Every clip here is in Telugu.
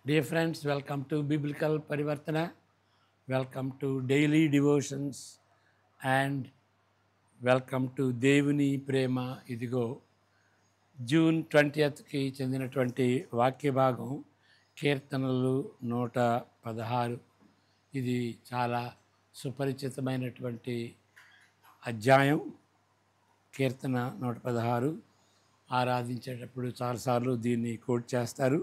Dear friends, welcome to Biblical Parivartana. Welcome to Daily Devotions and welcome to దేవుని ప్రేమ ఇదిగో. జూన్ 20కి చెందినటువంటి వాక్య భాగం కీర్తనలు 116. ఇది చాలా సుపరిచితమైనటువంటి అధ్యాయం. కీర్తన 116 ఆరాధించేటప్పుడు చాలాసార్లు దీన్ని కోట్ చేస్తారు.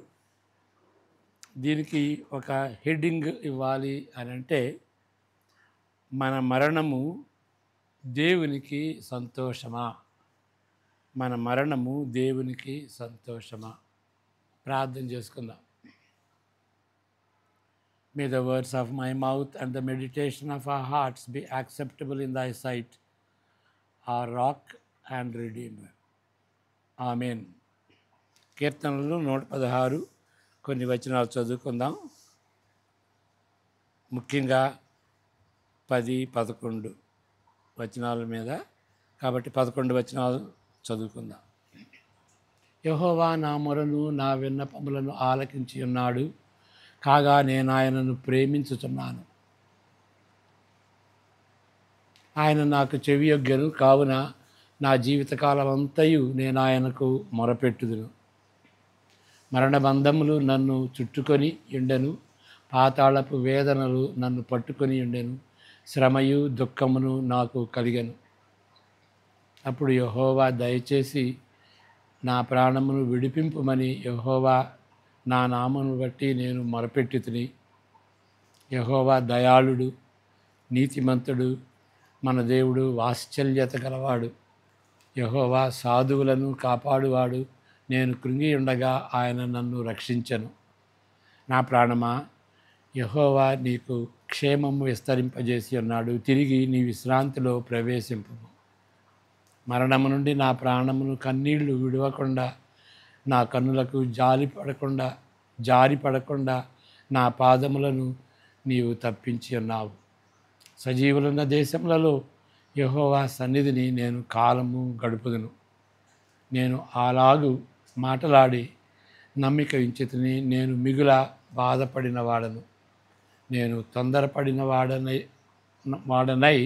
దీనికి ఒక హెడ్డింగ్ ఇవ్వాలి అని అంటే, మన మరణము దేవునికి సంతోషమా? మన మరణము దేవునికి సంతోషమా? ప్రార్థన చేసుకుందాం. May the words of my mouth and the meditation of our hearts be acceptable in thy sight, our rock and redeemer. Amen. కీర్తనలు 116 కొన్ని వచనాలు చదువుకుందాం. ముఖ్యంగా 10, 11 వచనాల మీద, కాబట్టి 11 వచనాలు చదువుకుందాం. యెహోవా నా మొరను నా విన్నపములను ఆలకించి ఉన్నాడు, కాగా నేను ఆయనను ప్రేమించుచున్నాను. ఆయన నాకు చెవియొగ్గెను, కావున నా జీవితకాలం అంతయు నేను ఆయనకు మొరపెట్టుదును. మరణబంధములు నన్ను చుట్టుకొని ఉండెను, పాతాళపు వేదనలు నన్ను పట్టుకొని ఉండెను, శ్రమయు దుఃఖమును నాకు కలిగెను. అప్పుడు యెహోవా దయచేసి నా ప్రాణమును విడిపింపుమని యెహోవా నా నామమును బట్టి నేను మొరపెట్టుతిని. యెహోవా దయాళుడు, నీతిమంతుడు, మన దేవుడు వాత్సల్యత గలవాడు. యెహోవా సాధువులను కాపాడువాడు. నేను కృంగి ఉండగా ఆయన నన్ను రక్షించెను. నా ప్రాణమా, యెహోవా నీకు క్షేమము విస్తరింపజేసి ఉన్నాడు. తిరిగి నీ విశ్రాంతిలో ప్రవేశింపు. మరణము నుండి నా ప్రాణమును కన్నీళ్లు విడవకుండా, నా కన్నులకు జారిపడకుండా నా పాదములను నీవు తప్పించి ఉన్నావు. సజీవులున్న దేశములలో యెహోవా సన్నిధిని నేను కాలము గడుపుదును. నేను అలాగు మాటలాడి నమ్మిక ఉంచితిని. నేను మిగుల బాధపడిన వాడను. నేను తొందరపడిన వాడనై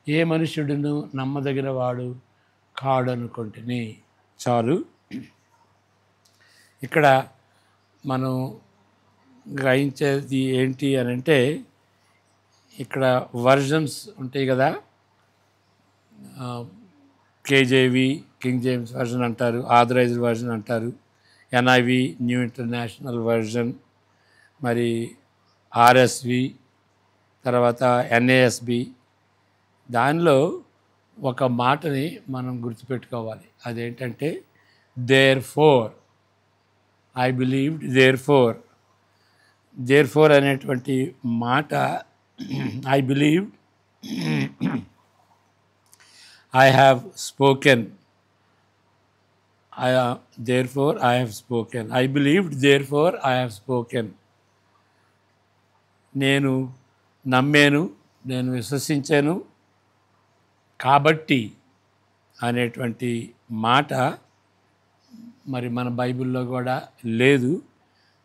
ఏ మనుష్యుడును నమ్మదగిన వాడు కాడనుకొంటిని. చాలు. ఇక్కడ మనం గ్రహించేది ఏంటి అని అంటే, ఇక్కడ వర్జన్స్ ఉంటాయి కదా. కేజేవి, కింగ్ జేమ్స్ వర్జన్ అంటారు, ఆథరైజ్డ్ వర్జన్ అంటారు, ఎన్ఐవి, న్యూ ఇంటర్నేషనల్ వర్జన్, మరి ఆర్ఎస్వి, తర్వాత ఎన్ఏఎస్బి. దానిలో ఒక మాటని మనం గుర్తుపెట్టుకోవాలి. అదేంటంటే, therefore I believed, therefore అనేటువంటి మాట, I believed, I have spoken. Therefore I have spoken. I believed, therefore I have spoken. నేను నమ్మాను, నేను విశ్వసించాను కాబట్టి అనేటువంటి మాట మరి మన బైబిల్లో కూడా లేదు.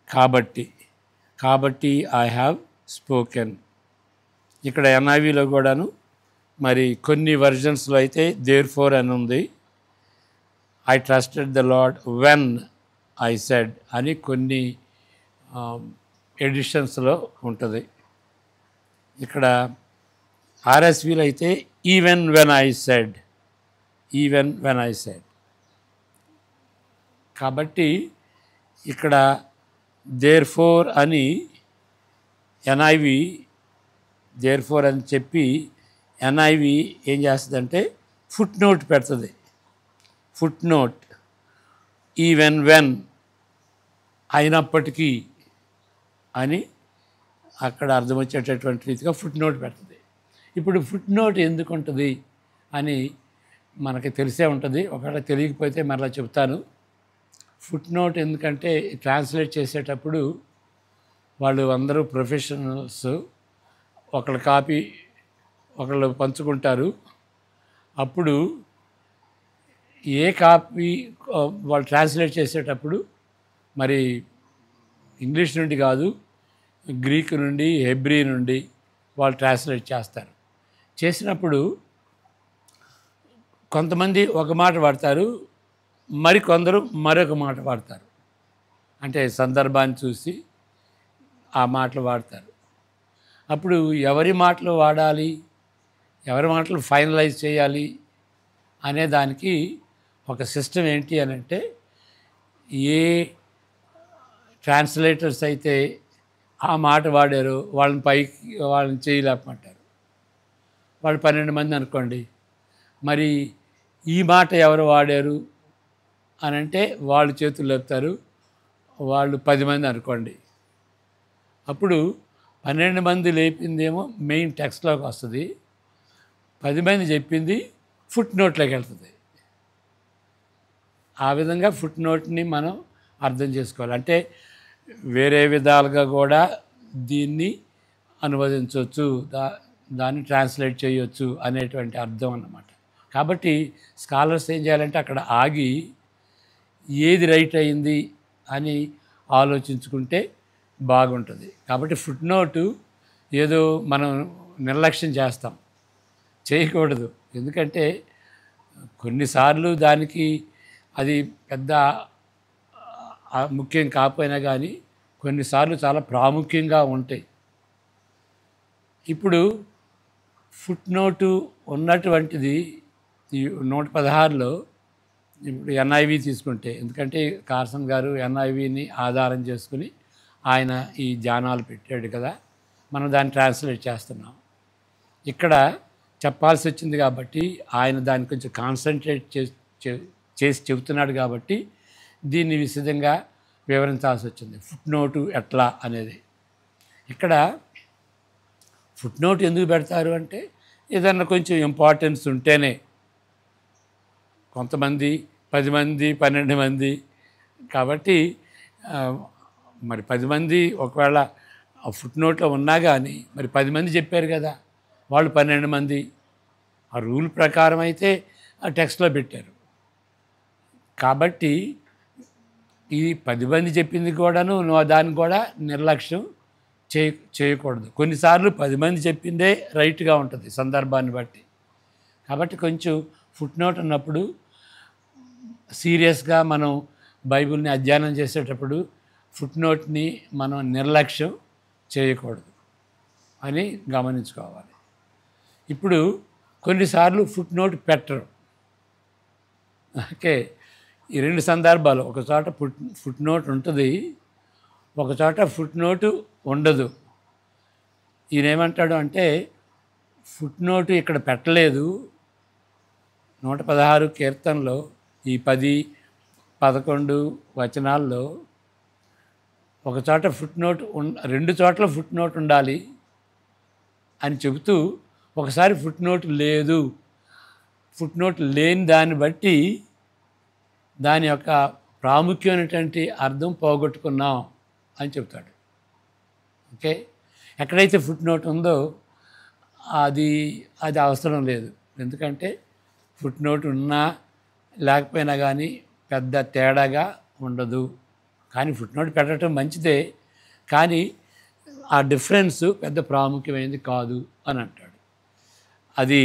కాబట్టి ఐ హ్యావ్ స్పోకెన్. ఇక్కడ ఎన్ఐవిలో కూడాను, మరి కొన్ని వర్జన్స్లో అయితే దేర్ ఫోర్ అని ఉంది. I trusted the lord when I said అని కొన్ని ఎడిషన్స్లో ఉంటుంది. ఇక్కడ ఆర్ఎస్విలో అయితే ఈవెన్ వెన్ ఐ సెడ్. కాబట్టి ఇక్కడ దేర్ ఫోర్ అని ఎన్ఐవి దేర్ ఫోర్ అని చెప్పి, ఎన్ఐవి ఏం చేస్తుందంటే ఫుట్ నోట్ పెడుతుంది. ఫుట్ నోట్, ఈవెన్ వెన్, అయినప్పటికీ అని అక్కడ అర్థం వచ్చేటటువంటి రీతిగా ఫుట్ నోట్ పెడుతుంది. ఇప్పుడు ఫుట్ నోట్ ఎందుకు ఉంటుంది అని మనకి తెలిసే ఉంటుంది. ఒకవేళ తెలియకపోతే మరలా చెప్తాను. ఫుట్ నోట్ ఎందుకంటే ట్రాన్స్లేట్ చేసేటప్పుడు వాళ్ళు అందరూ ప్రొఫెషనల్స్, ఒకళ్ళ కాపీ ఒకళ్ళు పంచుకుంటారు. అప్పుడు ఏ కాపీ వాళ్ళు ట్రాన్స్లేట్ చేసేటప్పుడు మరి ఇంగ్లీష్ నుండి కాదు, గ్రీకు నుండి, హెబ్రీ నుండి వాళ్ళు ట్రాన్స్లేట్ చేస్తారు. చేసినప్పుడు కొంతమంది ఒక మాట వాడతారు, మరికొందరు మరొక మాట వాడతారు. అంటే సందర్భాన్ని చూసి ఆ మాటలు వాడతారు. అప్పుడు ఎవరి మాటలు వాడాలి, ఎవరి మాటలు ఫైనలైజ్ చేయాలి అనే దానికి ఒక సిస్టమ్ ఏంటి అని అంటే, ఏ ట్రాన్స్లేటర్స్ అయితే ఆ మాట వాడారో వాళ్ళని చేయలేపమంటారు. వాళ్ళు 12 మంది అనుకోండి, మరి ఈ మాట ఎవరు వాడారు అని అంటే వాళ్ళు చేతులు లేపుతారు. వాళ్ళు 10 మంది అనుకోండి, అప్పుడు 12 మంది లేపిందేమో మెయిన్ టెక్స్ట్లోకి వస్తుంది, 10 మంది చెప్పింది ఫుట్ నోట్లోకి వెళ్తుంది. ఆ విధంగా ఫుట్ నోట్ని మనం అర్థం చేసుకోవాలి. అంటే వేరే విధాలుగా కూడా దీన్ని అనువదించవచ్చు, దాన్ని ట్రాన్స్లేట్ చేయొచ్చు అనేటువంటి అర్థం అన్నమాట. కాబట్టి స్కాలర్స్ ఏం చేయాలంటే అక్కడ ఆగి ఏది రైట్ అయింది అని ఆలోచించుకుంటే బాగుంటుంది. కాబట్టి ఫుట్ నోటు ఏదో మనం నిర్లక్ష్యం చేస్తాం, చేయకూడదు. ఎందుకంటే కొన్నిసార్లు దానికి అది పెద్ద ముఖ్యం కాకపోయినా కానీ కొన్నిసార్లు చాలా ప్రాముఖ్యంగా ఉంటాయి. ఇప్పుడు ఫుట్ నోటు ఉన్నటువంటిది ఈ 116లో ఇప్పుడు ఎన్ఐవి తీసుకుంటే, ఎందుకంటే కార్సన్ గారు ఎన్ఐవిని ఆధారం చేసుకుని ఆయన ఈ ధ్యానాలు పెట్టాడు కదా, మనం దాన్ని ట్రాన్స్లేట్ చేస్తున్నాం. ఇక్కడ చెప్పాల్సి వచ్చింది కాబట్టి ఆయన దాన్ని కొంచెం కాన్సన్ట్రేట్ చేసి చెబుతున్నాడు కాబట్టి దీన్ని విశదంగా వివరించాల్సి వచ్చింది. ఫుట్ నోటు ఎట్లా అనేది. ఇక్కడ ఫుట్ నోట్ ఎందుకు పెడతారు అంటే ఏదన్నా కొంచెం ఇంపార్టెన్స్ ఉంటేనే. కొంతమంది 10 మంది 12 మంది కాబట్టి మరి 10 మంది ఒకవేళ ఫుట్ నోట్లో ఉన్నా కానీ మరి 10 మంది చెప్పారు కదా, వాళ్ళు 12 మంది ఆ రూల్ ప్రకారం అయితే ఆ టెక్స్ట్లో పెట్టారు. కాబట్టి ఈ 10 మంది చెప్పింది కూడాను దాన్ని కూడా నిర్లక్ష్యం చేయకూడదు. కొన్నిసార్లు 10 మంది చెప్పిందే రైట్గా ఉంటుంది సందర్భాన్ని బట్టి. కాబట్టి కొంచెం ఫుట్ నోట్ ఉన్నప్పుడు సీరియస్గా మనం బైబిల్ని అధ్యయనం చేసేటప్పుడు ఫుట్ నోట్ని మనం నిర్లక్ష్యం చేయకూడదు అని గమనించుకోవాలి. ఇప్పుడు కొన్నిసార్లు ఫుట్ నోట్ పెట్టరు. ఓకే, ఈ 2 సందర్భాలు, ఒక చోట ఫుట్ నోట్ ఉంటుంది, ఒక చోట ఫుట్ నోటు ఉండదు. ఈయనేమంటాడు అంటే ఫుట్ నోటు ఇక్కడ పెట్టలేదు. 116 కీర్తనలో ఈ 10, 11 వచనాల్లో ఒక చోట ఫుట్ నోట్ 2 చోట్ల ఫుట్ నోట్ ఉండాలి అని చెబుతూ ఒకసారి ఫుట్ నోట్ లేదు, ఫుట్ నోట్ లేని దాన్ని బట్టి దాని యొక్క ప్రాముఖ్యమైనటువంటి అర్థం పోగొట్టుకున్నాం అని చెప్తాడు. ఓకే, ఎక్కడైతే ఫుట్ నోట్ ఉందో అది అవసరం లేదు. ఎందుకంటే ఫుట్ నోట్ ఉన్నా లేకపోయినా కానీ పెద్ద తేడాగా ఉండదు. కానీ ఫుట్ నోట్ పెట్టడం మంచిదే, కానీ ఆ డిఫరెన్స్ పెద్ద ప్రాముఖ్యమైనది కాదు అని అంటాడు. అది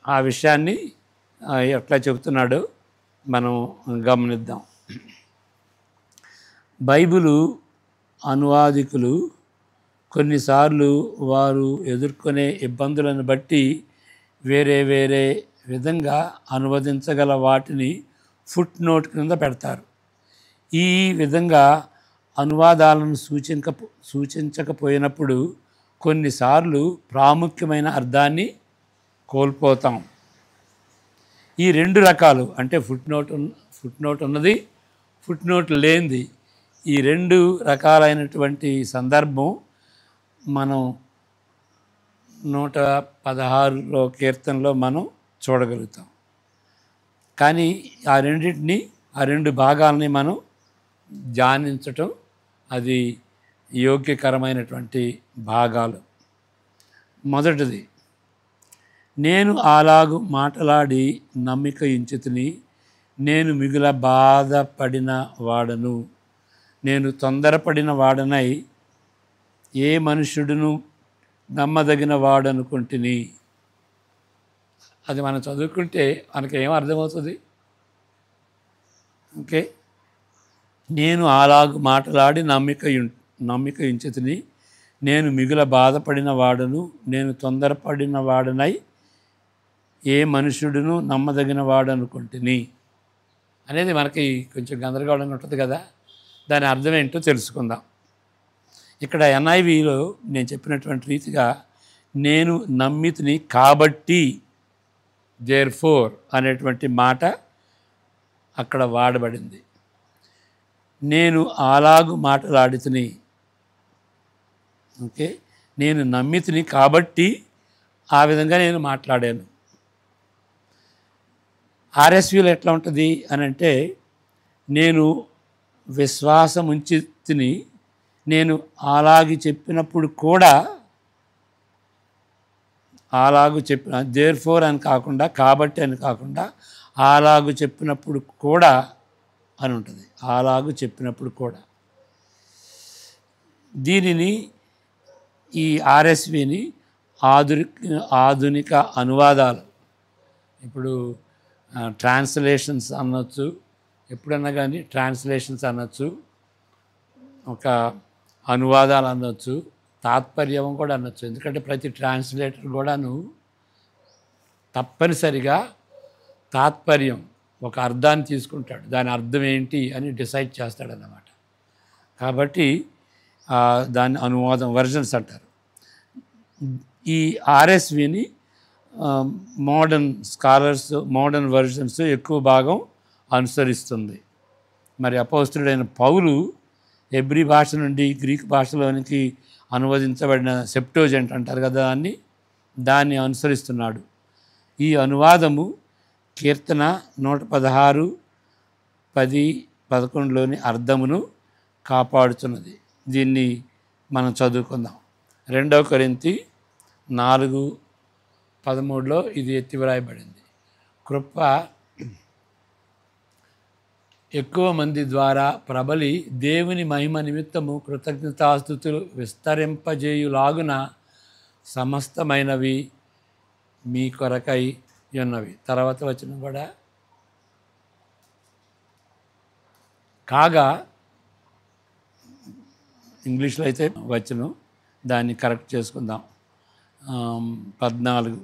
ఆ విషయాన్ని ఎట్లా చెబుతున్నాడో మనం గమనిద్దాం. బైబిలు అనువాదికులు కొన్నిసార్లు వారు ఎదుర్కొనే ఇబ్బందులను బట్టి వేరే వేరే విధంగా అనువదించగల వాటిని ఫుట్ నోట్ కింద పెడతారు. ఈ విధంగా అనువాదాలను సూచించకపోయినప్పుడు కొన్నిసార్లు ప్రాముఖ్యమైన అర్థాన్ని కోల్పోతాం. ఈ 2 రకాలు అంటే ఫుట్ నోట్ ఉన్నది, ఫుట్ నోట్ లేనిది, ఈ 2 రకాలైనటువంటి సందర్భం మనం 116లో కీర్తనలో మనం చూడగలుగుతాం. కానీ ఆ 2 భాగాలని మనం ధ్యానించటం అది యోగ్యకరమైనటువంటి భాగాలు. మొదటిది, నేను అలాగు మాటలాడి నమ్మిక ఇంచితిని, నేను మిగుల బాధపడిన వాడను. నేను తొందరపడిన వాడనై ఏ మనుష్యుడును నమ్మదగిన వాడనుకుంటుని. అది మనం చదువుకుంటే మనకేం అర్థమవుతుంది? ఓకే, నేను అలాగు మాటలాడి నమ్మిక ఉంచితిని. నేను మిగుల బాధపడిన వాడను, నేను తొందరపడిన వాడనై ఏ మనుష్యుడును నమ్మదగిన వాడనుకుంటుని అనేది మనకి కొంచెం గందరగోళంగా ఉంటుంది కదా. దాని అర్థం ఏంటో తెలుసుకుందాం. ఇక్కడ NIVలో నేను చెప్పినటువంటి రీతిగా నేను నమ్మితిని కాబట్టి, దేర్ఫోర్ అనేటువంటి మాట అక్కడ వాడబడింది. నేను అలాగు మాటలాడితిని. ఓకే, నేను నమ్మితిని కాబట్టి ఆ విధంగా నేను మాట్లాడాను. RSVలో ఎట్లా ఉంటుంది అని అంటే, నేను విశ్వాసం ఉంచి తిని, నేను అలాగే చెప్పినప్పుడు కూడా, అలాగు చెప్పిన దేర్ఫోర్ అని కాకుండా, కాబట్టి అని కాకుండా, అలాగు చెప్పినప్పుడు కూడా అని ఉంటుంది. అలాగు చెప్పినప్పుడు కూడా. దీనిని ఈ RSVని ఆధునిక అనువాదాలు, ఇప్పుడు ట్రాన్స్లేషన్స్ అనొచ్చు, ఎప్పుడన్నా కానీ ట్రాన్స్లేషన్స్ అనొచ్చు, ఒక అనువాదాలు అనొచ్చు, తాత్పర్యం కూడా అనొచ్చు. ఎందుకంటే ప్రతి ట్రాన్స్లేటర్ కూడాను తప్పనిసరిగా తాత్పర్యం, ఒక అర్థాన్ని తీసుకుంటాడు, దాని అర్థం ఏంటి అని డిసైడ్ చేస్తాడన్నమాట. కాబట్టి దాన్ని అనువాదం, వర్జన్స్ అంటారు. ఈ RSVని మోడర్న్ స్కాలర్స్, మోడర్న్ వర్జన్స్ ఎక్కువ భాగం అనుసరిస్తుంది. మరి అపోస్తలుడైన పౌలు హెబ్రీ భాష నుండి గ్రీక్ భాషలోనికి అనువదించబడిన సెప్టోజెంట్ అంటారు కదా, దాన్ని అనుసరిస్తున్నాడు. ఈ అనువాదము కీర్తన 116, 10, 11లోని అర్థమును కాపాడుతున్నది. దీన్ని మనం చదువుకుందాం. 2 కొరింథీ 4:13లో ఇది ఎత్తి వ్రాయబడింది. కృప ఎక్కువ మంది ద్వారా ప్రబలి దేవుని మహిమ నిమిత్తము కృతజ్ఞతాస్తుతులు విస్తరింపజేయులాగున సమస్తమైనవి మీ కొరకై ఉన్నవి. తర్వాత వచనం కూడా, కాగా, ఇంగ్లీష్లో అయితే వచనం, దాన్ని కరెక్ట్ చేసుకుందాం. 14,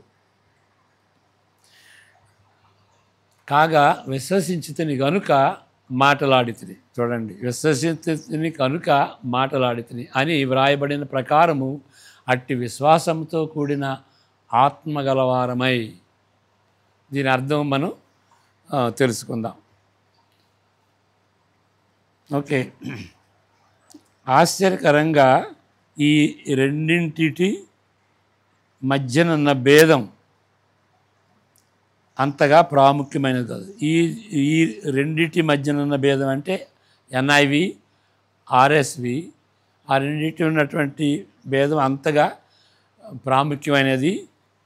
కాగా విశ్వసించితిని గనుక మాటలాడితిని. చూడండి, విశ్వసించితిని కనుక మాటలాడితిని అని వ్రాయబడిన ప్రకారము అట్టి విశ్వాసంతో కూడిన ఆత్మగలవారమై. దీని అర్థం మనం తెలుసుకుందాం. ఓకే, ఆశ్చర్యకరంగా ఈ రెండింటి మధ్యనున్న భేదం అంతగా ప్రాముఖ్యమైనది కాదు. ఈ రెండింటి మధ్యనున్న భేదం అంటే NIV, RSV, ఆ రెండింటి ఉన్నటువంటి భేదం అంతగా ప్రాముఖ్యమైనది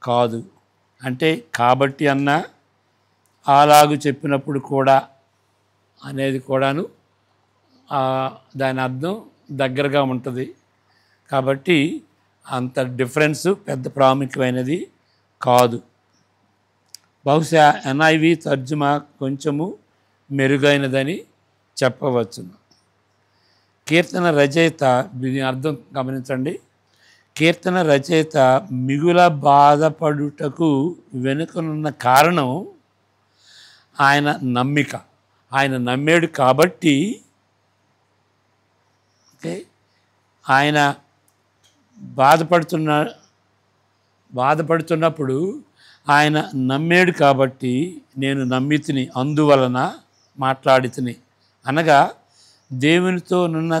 కాదు. అంటే కాబట్టి అన్నా, అలాగు చెప్పినప్పుడు కూడా అనేది కూడాను దాని అర్థం దగ్గరగా ఉంటుంది. కాబట్టి అంత డిఫరెన్స్ పెద్ద ప్రాముఖ్యమైనది కాదు. బహుశా NIV తర్జుమా కొంచెము మెరుగైనదని చెప్పవచ్చును. కీర్తన రచయిత, దీని అర్థం గమనించండి, కీర్తన రచయిత మిగుల బాధపడుటకు వెనుకనున్న కారణం ఆయన నమ్మిక. ఆయన నమ్మాడు కాబట్టి, ఓకే, ఆయన బాధపడుతున్నప్పుడు ఆయన నమ్మాడు కాబట్టి, నేను నమ్మితిని అందువలన మాట్లాడితిని అనగా, దేవునితో నున్న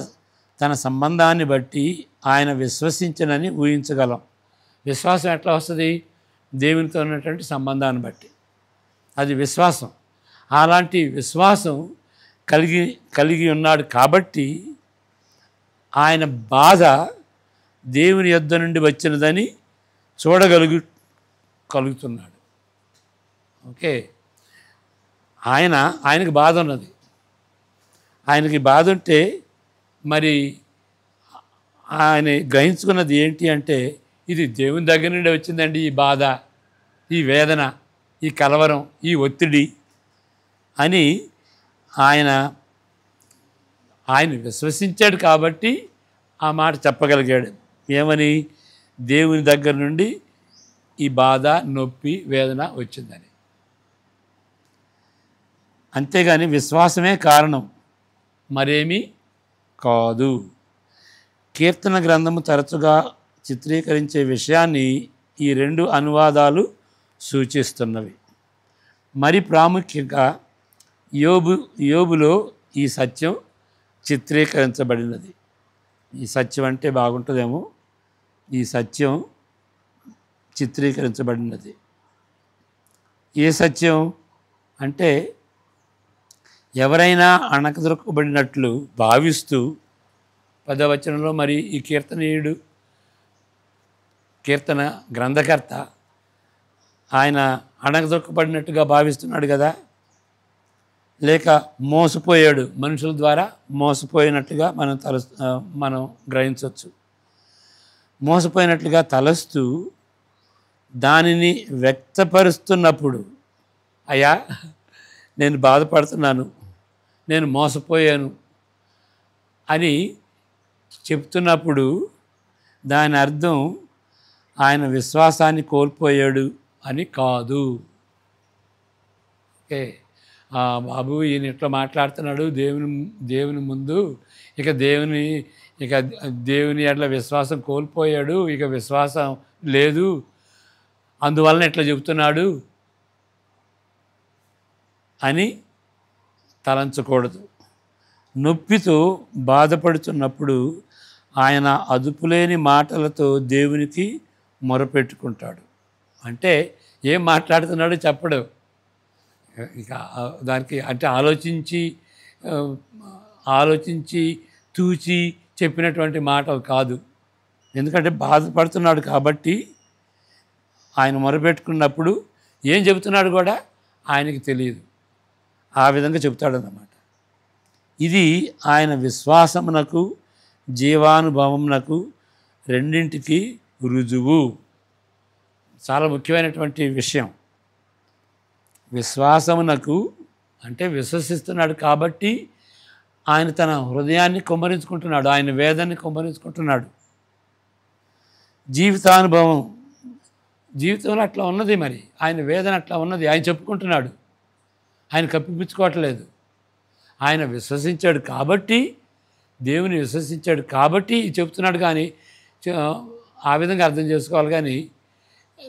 తన సంబంధాన్ని బట్టి ఆయన విశ్వసించనని ఊహించగలం. విశ్వాసం ఎట్లా వస్తుంది? దేవునితో ఉన్నటువంటి సంబంధాన్ని బట్టి, అది విశ్వాసం. అలాంటి విశ్వాసం కలిగి ఉన్నాడు కాబట్టి ఆయన బాధ దేవుని యొద్ద నుండి వచ్చినదని కలుగుతున్నాడు. ఓకే, ఆయనకి బాధ ఉన్నది. ఆయనకి బాధ ఉంటే మరి ఆయన గ్రహించుకున్నది ఏంటి అంటే, ఇది దేవుని దగ్గర నుండి వచ్చిందండి ఈ బాధ, ఈ వేదన, ఈ కలవరం, ఈ ఒత్తిడి అని ఆయన ఆయన విశ్వసించాడు కాబట్టి ఆ మాట చెప్పగలిగాడు. ఏమని? దేవుని దగ్గర నుండి ఈ బాధ, నొప్పి, వేదన వచ్చిందని. అంతేగాని విశ్వాసమే కారణం, మరేమీ కాదు. కీర్తన గ్రంథము తరచుగా చిత్రీకరించే విషయాన్ని ఈ రెండు అనువాదాలు సూచిస్తున్నవి. మరి ప్రాముఖ్యంగా యోబులో ఈ సత్యం చిత్రీకరించబడినది. ఈ సత్యం అంటే బాగుంటుందేమో, ఈ సత్యం చిత్రీకరించబడినది. ఏ సత్యం అంటే, ఎవరైనా అణగదొక్కబడినట్లు భావిస్తూ 10వ వచనంలో మరి ఈ కీర్తన గ్రంథకర్త ఆయన అణగదొక్కబడినట్టుగా భావిస్తున్నాడు కదా, లేక మోసపోయాడు, మనుషుల ద్వారా మోసపోయినట్టుగా మనం గ్రహించవచ్చు. మోసపోయినట్లుగా తలస్తూ దానిని వ్యక్తపరుస్తున్నప్పుడు, అయ్యా నేను బాధపడుతున్నాను, నేను మోసపోయాను అని చెప్తున్నప్పుడు దాని అర్థం ఆయన విశ్వాసాన్ని కోల్పోయాడు అని కాదు. ఓకే, బాబు ఈయన ఇట్లా మాట్లాడుతున్నాడు దేవుని ముందు, ఇక దేవుని అట్లా విశ్వాసం కోల్పోయాడు, ఇక విశ్వాసం లేదు, అందువలన ఇట్లా చెబుతున్నాడు అని తలంచకూడదు. నొప్పితో బాధపడుతున్నప్పుడు ఆయన అదుపులేని మాటలతో దేవునికి మొరపెట్టుకుంటాడు. అంటే ఏం మాట్లాడుతున్నాడో చెప్పడు. ఇక దానికి అంటే ఆలోచించి తూచి చెప్పినటువంటి మాటలు కాదు. ఎందుకంటే బాధపడుతున్నాడు కాబట్టి ఆయన మొరపెట్టుకున్నప్పుడు ఏం చెబుతున్నాడు కూడా ఆయనకి తెలియదు. ఆ విధంగా చెబుతాడన్నమాట. ఇది ఆయన విశ్వాసమునకు జీవానుభవమునకు రెండింటికి రుజువు. చాలా ముఖ్యమైనటువంటి విషయం. విశ్వాసమునకు అంటే విశ్వసిస్తున్నాడు కాబట్టి ఆయన తన హృదయాన్ని కుమ్మరించుకుంటున్నాడు, ఆయన వేదనని కుమ్మరించుకుంటున్నాడు. జీవితంలో అట్లా ఉన్నది, మరి ఆయన వేదన అట్లా ఉన్నది, ఆయన చెప్పుకుంటున్నాడు, ఆయన కప్పిపుచ్చుకోవట్లేదు. ఆయన విశ్వసించాడు కాబట్టి, దేవుని విశ్వసించాడు కాబట్టి చెప్తున్నాడు. కానీ ఆ విధంగా అర్థం చేసుకోవాలి. కానీ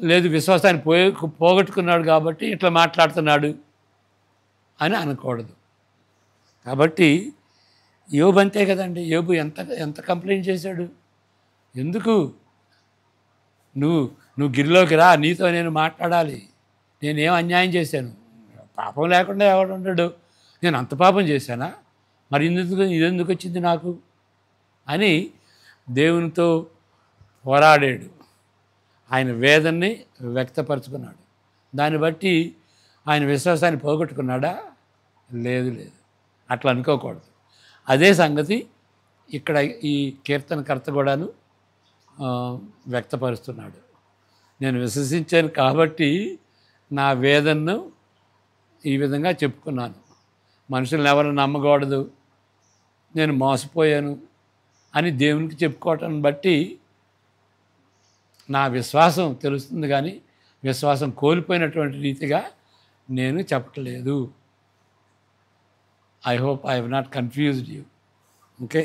లేదు, విశ్వాసాన్ని పోగొట్టుకున్నాడు కాబట్టి ఇట్లా మాట్లాడుతున్నాడు అని అనకూడదు. కాబట్టి యోబు అంతే కదండి. యోబు ఎంత కంప్లైంట్ చేశాడు. ఎందుకు నువ్వు గిరిలోకి రా, నీతో నేను మాట్లాడాలి, నేనేం అన్యాయం చేశాను, పాపం లేకుండా ఎవడు ఉండడు, నేను అంత పాపం చేశానా, మరి ఇదెందుకు వచ్చింది నాకు అని దేవునితో పోరాడాడు. ఆయన వేదనని వ్యక్తపరుచుకున్నాడు. దాన్ని బట్టి ఆయన విశ్వాసాన్ని పోగొట్టుకున్నాడా? లేదు, అట్లా అనుకోకూడదు. అదే సంగతి ఇక్కడ ఈ కీర్తనకర్త కూడాను వ్యక్తపరుస్తున్నాడు. నేను విశ్వసించాను కాబట్టి నా వేదనను ఈ విధంగా చెప్పుకున్నాను, మనుషులను ఎవరు నమ్మకూడదు, నేను మోసపోయాను అని దేవునికి చెప్పుకోవటాన్ని బట్టి నా విశ్వాసం తెలుస్తుంది. కానీ విశ్వాసం కోల్పోయినటువంటి రీతిగా నేను చెప్పట్లేదు. I hope I have not confused you. Okay,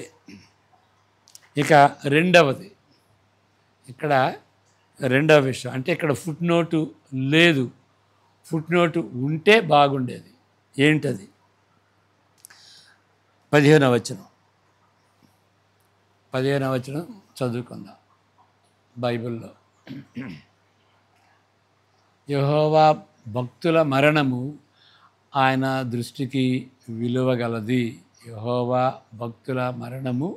ఇక రెండవది, ఇక్కడ రెండవ విషయం అంటే ఇక్కడ ఫుట్ నోటు లేదు. ఫుట్ నోటు ఉంటే బాగుండేది. ఏంటది? 15వ వచనం చదువుకుందాం బైబిల్లో. యెహోవా భక్తుల మరణము ఆయన దృష్టికి విలువగలది. యెహోవా భక్తుల మరణము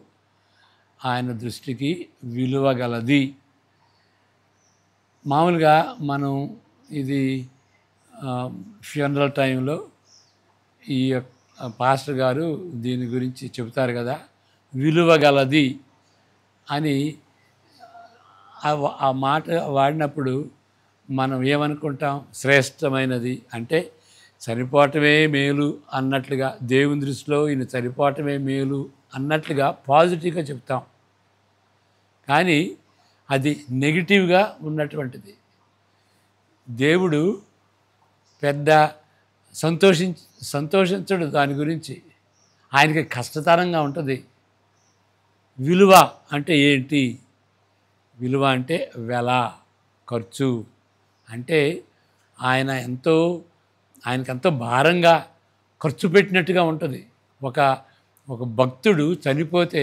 ఆయన దృష్టికి విలువగలది. మామూలుగా మనం ఇది ఫ్యూనరల్ టైంలో ఈ పాస్టర్ గారు దీని గురించి చెబుతారు కదా, విలువగలది అని ఆ మాట వాడినప్పుడు మనం ఏమనుకుంటాం? శ్రేష్టమైనది అంటే చనిపోవటమే మేలు అన్నట్లుగా, దేవుని దృష్టిలో ఈయన చనిపోవటమే మేలు అన్నట్లుగా పాజిటివ్గా చెప్తాం. కానీ అది నెగిటివ్గా ఉన్నటువంటిది. దేవుడు పెద్ద సంతోషించడు దాని గురించి. ఆయనకి కష్టతరంగా ఉంటుంది. విలువ అంటే ఏంటి? విలువ అంటే వెల, ఖర్చు. అంటే ఆయనకెంతో భారంగా ఖర్చు పెట్టినట్టుగా ఉంటుంది. ఒక ఒక భక్తుడు చనిపోతే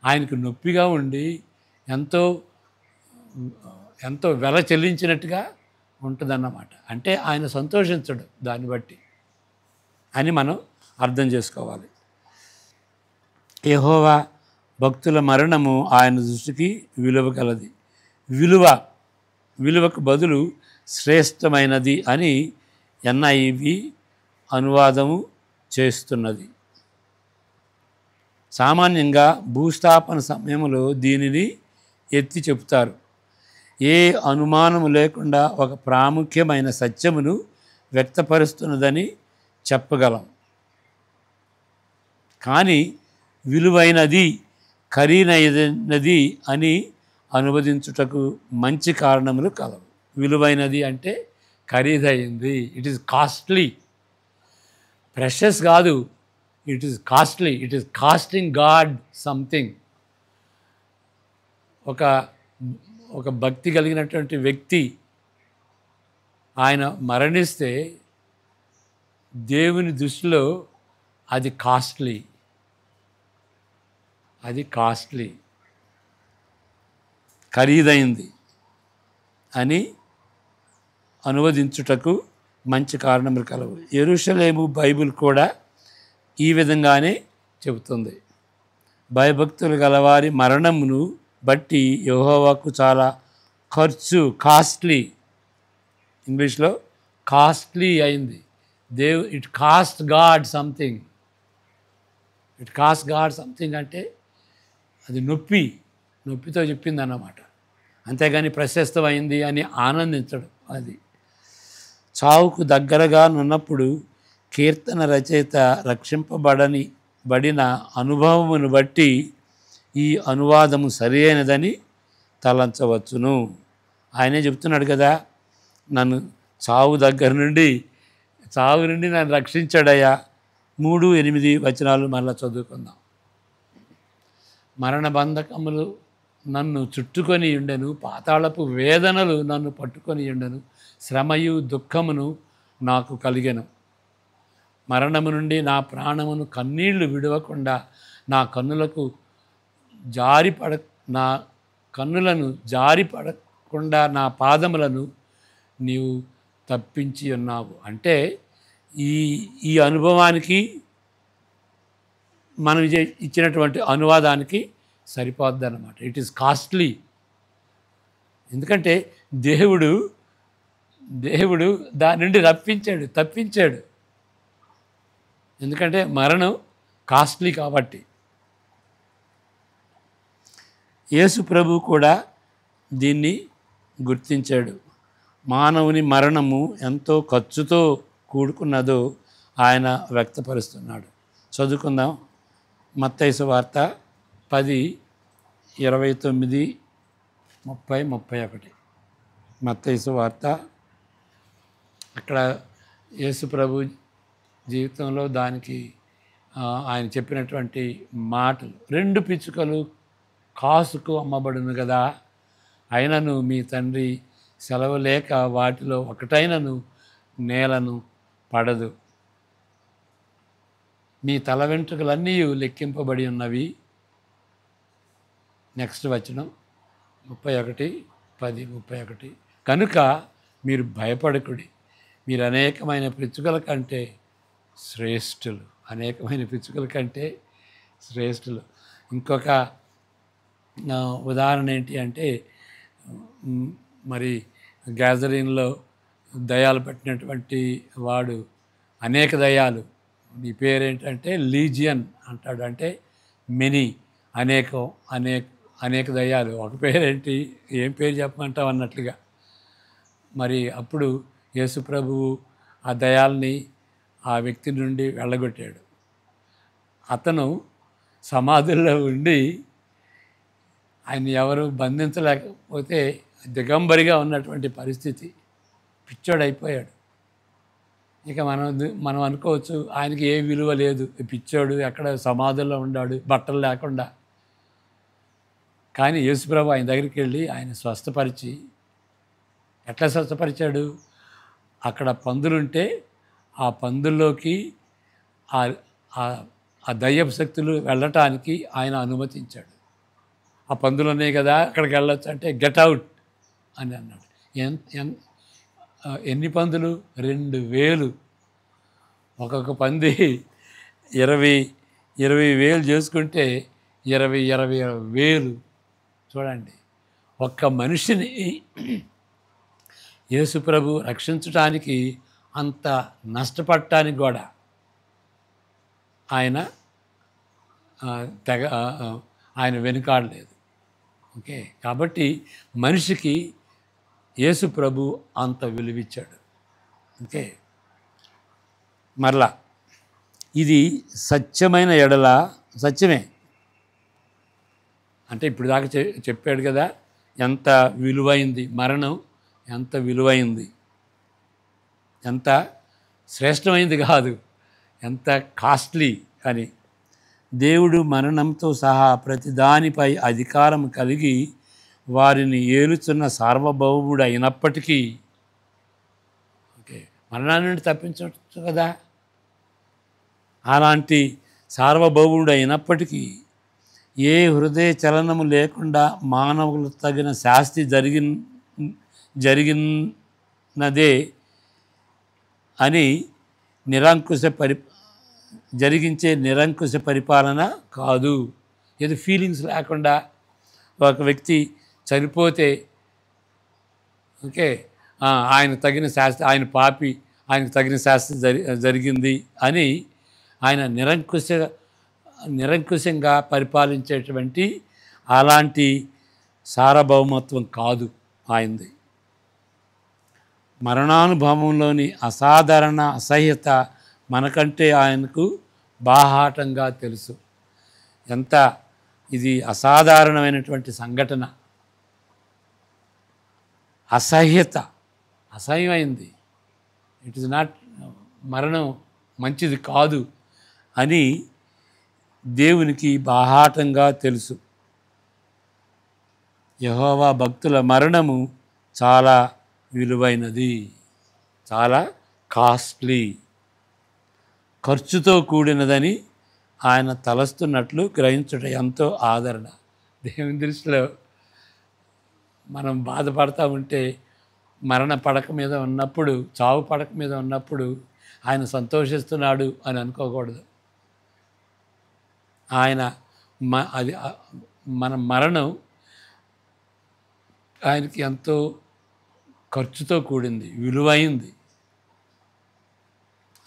ఆయనకు నొప్పిగా ఉండి ఎంతో ఎంతో వెల చెల్లించినట్టుగా ఉంటుందన్నమాట. అంటే ఆయన సంతోషించడు దాన్ని బట్టి అని మనం అర్థం చేసుకోవాలి. యెహోవా భక్తుల మరణము ఆయన దృష్టికి విలువ కలది. విలువకు బదులు శ్రేష్టమైనది అని ఎన్ఐవి అనువాదము చేస్తున్నది. సామాన్యంగా భూస్థాపన సమయంలో దీనిని ఎత్తి చెబుతారు. ఏ అనుమానము లేకుండా ఒక ప్రాముఖ్యమైన సత్యమును వ్యక్తపరుస్తున్నదని చెప్పగలం. కానీ విలువైనది, ఖరీదైనది అని అనువదించుటకు మంచి కారణములు కలవు. విలువైనది అంటే ఖరీదైంది. It is costly. ప్రెషస్ కాదు, it is costly. It is costing God something. ఒక భక్తి కలిగినటువంటి వ్యక్తి ఆయన మరణిస్తే దేవుని దృష్టిలో అది కాస్ట్లీ. ఖరీదైంది అని అనువదించుటకు మంచి కారణములు కలవు. యెరూషలేము బైబిల్ కూడా ఈ విధంగానే చెబుతుంది. భయభక్తులు గలవారి మరణమును బట్టి యెహోవాకు చాలా కాస్ట్లీ, ఇంగ్లీష్లో కాస్ట్లీ అయింది. It cost God something. అంటే అది నొప్పితో చెప్పింది అన్నమాట. అంతేగాని ప్రశస్తమైంది అని ఆనందించడం. అది చావుకు దగ్గరగా ఉన్నప్పుడు కీర్తన రచయిత బడిన అనుభవమును బట్టి ఈ అనువాదము సరి అయినదని తలంచవచ్చును. ఆయనే చెప్తున్నాడు కదా, నన్ను చావు నుండి నన్ను రక్షించాడయ్యా. 3:8 వచనాలు మళ్ళీ చదువుకుందాం. మరణ బంధకములు నన్ను చుట్టుకొని ఉండెను, పాతాళపు వేదనలు నన్ను పట్టుకొని ఉండెను, శ్రమయు దుఃఖమును నాకు కలిగెను. మరణము నుండి నా ప్రాణమును కన్నీళ్లు విడవకుండా నా కన్నులను జారిపడకుండా నా పాదములను నీవు తప్పించి ఉన్నావు. అంటే ఈ అనుభవానికి మనం ఇచ్చినటువంటి అనువాదానికి సరిపోద్ది అన్నమాట. It is costly. ఎందుకంటే దేవుడు దాని నుండి తప్పించాడు. ఎందుకంటే మరణం కాస్ట్లీ కాబట్టి. యేసు ప్రభు కూడా దీన్ని గుర్తించాడు. మానవుని మరణము ఎంతో ఖర్చుతో కూడుకున్నదో ఆయన వ్యక్తపరుస్తున్నాడు. చదువుకుందాం. మత్తయి సువార్త 10:29, 30, 31. మత్తయి సువార్త. అక్కడ యేసు ప్రభు జీవితంలో దానికి ఆయన చెప్పినటువంటి మాటలు. 2 పిచ్చుకలు కాసుకు అమ్మబడును కదా, అయినను మీ తండ్రి సెలవు లేక వాటిలో ఒకటైనను నేలను పడదు. మీ తల వెంట్రుకలన్నీ లెక్కింపబడి ఉన్నవి. నెక్స్ట్ వచనం 31:10-31. కనుక మీరు భయపడకుడి, మీరు అనేకమైన పిచ్చుకల కంటే శ్రేష్ఠులు. ఇంకొక ఉదాహరణ ఏంటి అంటే, మరి గ్యాజరీన్లో దయ్యాలు పట్టినటువంటి వాడు అనేక దయ్యాలు, నీ పేరేంటంటే లీజియన్ అంటాడు. అంటే మెనీ, అనేకం, అనేక దయ్యాలు. ఒక పేరేంటి, ఏం పేరు చెప్పమంటావు అన్నట్లుగా. మరి అప్పుడు యేసు ప్రభువు ఆ దయాల్ని ఆ వ్యక్తి నుండి వెళ్ళగొట్టాడు. అతను సమాధుల్లో ఉండి ఆయన ఎవరు బంధించలేకపోతే దిగంబరిగా ఉన్నటువంటి పరిస్థితి, పిచ్చోడైపోయాడు. ఇక మనం అనుకోవచ్చు ఆయనకి ఏ విలువ లేదు, పిచ్చోడు ఎక్కడ సమాధుల్లో ఉన్నాడు బట్టలు లేకుండా. కానీ యేసుప్రభు ఆయన దగ్గరికి వెళ్ళి ఆయన స్వస్థపరిచి, ఎట్లా స్వస్థపరిచాడు, అక్కడ పందులుంటే ఆ పందుల్లోకి ఆ ఆ దయ్యపు శక్తులు వెళ్ళటానికి ఆయన అనుమతించాడు. ఆ పందులు ఉన్నాయి కదా అక్కడికి వెళ్ళొచ్చు అంటే గెట్ అవుట్ అని అన్నాడు. ఎన్ని పందులు? 2000. ఒక్కొక్క పంది 20,000 చేసుకుంటే 20,000 చూడండి. ఒక్క మనిషిని యేసు ప్రభు రక్షించటానికి అంత నష్టపడటానికి కూడా ఆయన ఆయన వెనుకాడలేదు. ఓకే, కాబట్టి మనిషికి యేసు ప్రభు అంత విలువిచ్చాడు. ఓకే, మరలా ఇది సత్యమైన ఎడల, సత్యమే అంటే ఇప్పుడు దాకా చెప్పాడు కదా ఎంత విలువైంది మరణం, ఎంత విలువైంది, ఎంత శ్రేష్టమైంది కాదు, ఎంత కాస్ట్లీ అని. దేవుడు మరణంతో సహా ప్రతి దానిపై అధికారం కలిగి వారిని ఏలుచున్న సార్వభౌముడు అయినప్పటికీ, ఓకే, మరణాన్ని నుండి తప్పించవచ్చు కదా, అలాంటి సార్వభౌముడు అయినప్పటికీ ఏ హృదయ చలనము లేకుండా మానవులు తగిన శాస్తి జరిగినదే అని జరిగించే నిరంకుశ పరిపాలన కాదు. ఏదో ఫీలింగ్స్ లేకుండా ఒక వ్యక్తి చనిపోతే ఓకే ఆయన తగిన శాస్తి, ఆయన పాపి, ఆయనకు తగిన శాస్తి జరిగింది అని ఆయన నిరంకుశంగా పరిపాలించేటువంటి అలాంటి సార్వభౌమత్వం కాదు ఆయనది. మరణానుభవంలోని అసాధారణ అసహ్యత మనకంటే ఆయనకు బాహాటంగా తెలుసు. ఎంత ఇది అసాధారణమైనటువంటి సంఘటన, అసహ్యమైంది. ఇట్ ఇస్ నాట్, మరణం మంచిది కాదు అని దేవునికి బాహాటంగా తెలుసు. యెహోవా భక్తుల మరణము చాలా విలువైనది, చాలా కాస్ట్లీ, ఖర్చుతో కూడినదని ఆయన తలస్తున్నట్లు గ్రహించుట ఎంతో ఆదరణ. దేవుని దృష్టిలో మనం బాధపడతా ఉంటే, మరణ పడక మీద ఉన్నప్పుడు, చావు పడక మీద ఉన్నప్పుడు ఆయన సంతోషిస్తున్నాడు అని అనుకోకూడదు. ఆయన మన మరణం ఆయనకి ఎంతో ఖర్చుతో కూడింది, విలువైంది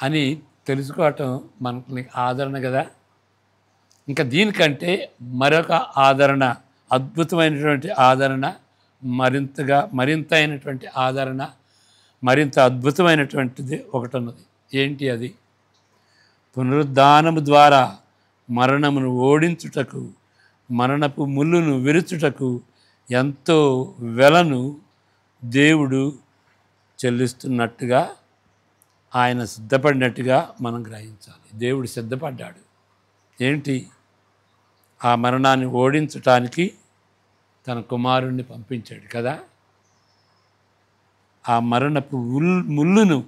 అని తెలుసుకోవటం మనకి ఆదరణ కదా. ఇంకా దీనికంటే మరొక ఆదరణ, అద్భుతమైనటువంటి ఆదరణ, మరింత అయినటువంటి ఆదరణ, మరింత అద్భుతమైనటువంటిది ఒకటి ఉన్నది. ఏంటి అది? పునరుద్ధానము ద్వారా మరణమును ఓడించుటకు, మరణపు ముళ్ళును విరుచుటకు ఎంతో వెలను దేవుడు చెల్లిస్తున్నట్టుగా, ఆయన సిద్ధపడినట్టుగా మనం గ్రహించాలి. దేవుడు సిద్ధపడ్డాడు. ఏంటి? ఆ మరణాన్ని ఓడించటానికి తన కుమారుణ్ణి పంపించాడు కదా. ఆ మరణపు ముళ్ళును,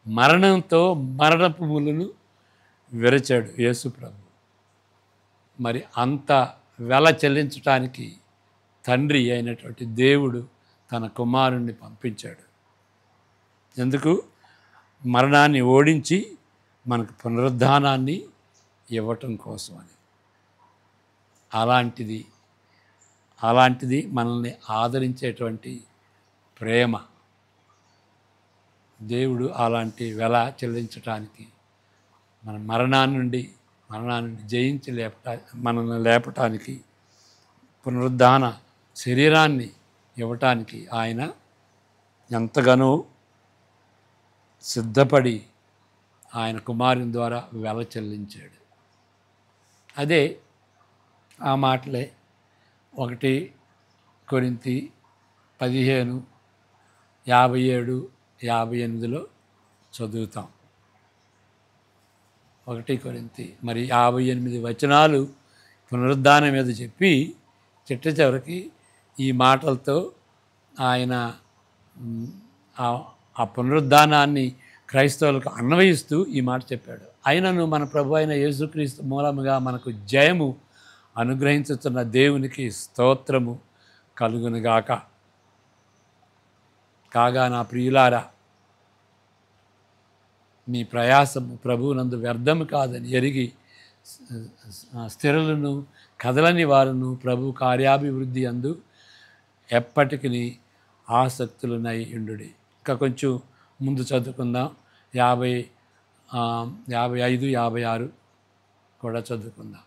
మరణపు ముళ్ళును విరచాడు యేసు ప్రభు. మరి అంత వెల చెల్లించటానికి తండ్రి అయినటువంటి దేవుడు తన కుమారుణ్ణి పంపించాడు. ఎందుకు? మరణాన్ని ఓడించి మనకు పునరుద్ధానాన్ని ఇవ్వటం కోసమని. అలాంటిది మనల్ని ఆదరించేటువంటి ప్రేమ. దేవుడు అలాంటి వెల చెల్లించటానికి, మన మరణాన్ని నుండి మరణాన్ని జయించి మనల్ని లేపటానికి, పునరుద్ధాన శరీరాన్ని ఇవ్వటానికి ఆయన ఎంతగానో సిద్ధపడి ఆయన కుమారుని ద్వారా వెల చెల్లించాడు. అదే ఆ మాటలే 1 కొరింథీ 15:57-58 చదువుతాం. 1 కొరింథీ మరి 58 వచనాలు పునరుద్ధానం మీద చెప్పి చిట్ట చివరికి ఈ మాటలతో ఆయన ఆ పునరుద్ధానాన్ని క్రైస్తవులకు అన్వయిస్తూ ఈ మాట చెప్పాడు. అయినను మన ప్రభు అయిన యేసుక్రీస్తు మూలముగా మనకు జయము అనుగ్రహించుతున్న దేవునికి స్తోత్రము కలుగునుగాక. కాగా నా ప్రియులారా, మీ ప్రయాసము ప్రభువునందు వ్యర్థము కాదని ఎరిగి స్థిరులను కదలని వారును ప్రభు కార్యాభివృద్ధి అందు ఎప్పటికీ ఆసక్తులనై ఉండుడి. ఇంకా కొంచెం ముందు చదువుకుందాం. 55-56 కూడా చదువుకుందాం.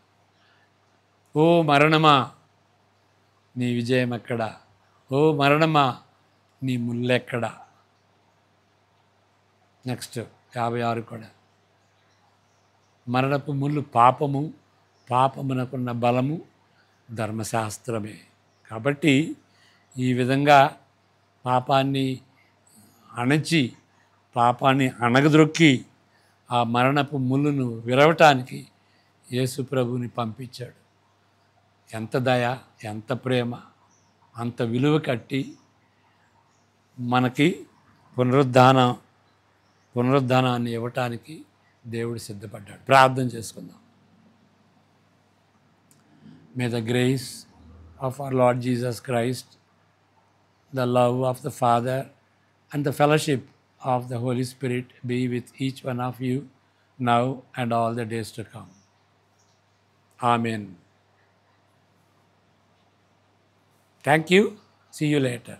ఓ మరణమా నీ విజయం ఎక్కడా? ఓ మరణమా నీ ముల్లెక్కడా? నెక్స్ట్ 56 కూడా. మరణపు ముళ్ళు పాపము, పాపమునకున్న బలము ధర్మశాస్త్రమే. కాబట్టి ఈ విధంగా పాపాన్ని అణచి, పాపాన్ని అణగద్రొక్కి ఆ మరణపు ముళ్ళును విరవటానికి యేసు ప్రభువుని పంపించాడు. ఎంత దయ, ఎంత ప్రేమ, అంత విలువ కట్టి మనకి పునరుద్ధానాన్ని ఇవ్వటానికి దేవుడు సిద్ధపడ్డాడు. ప్రార్థన చేసుకుందాం. May the grace of our Lord Jesus Christ, the love of the Father, and the fellowship of the Holy Spirit be with each one of you now and all the days to come. Amen. Thank you. See you later.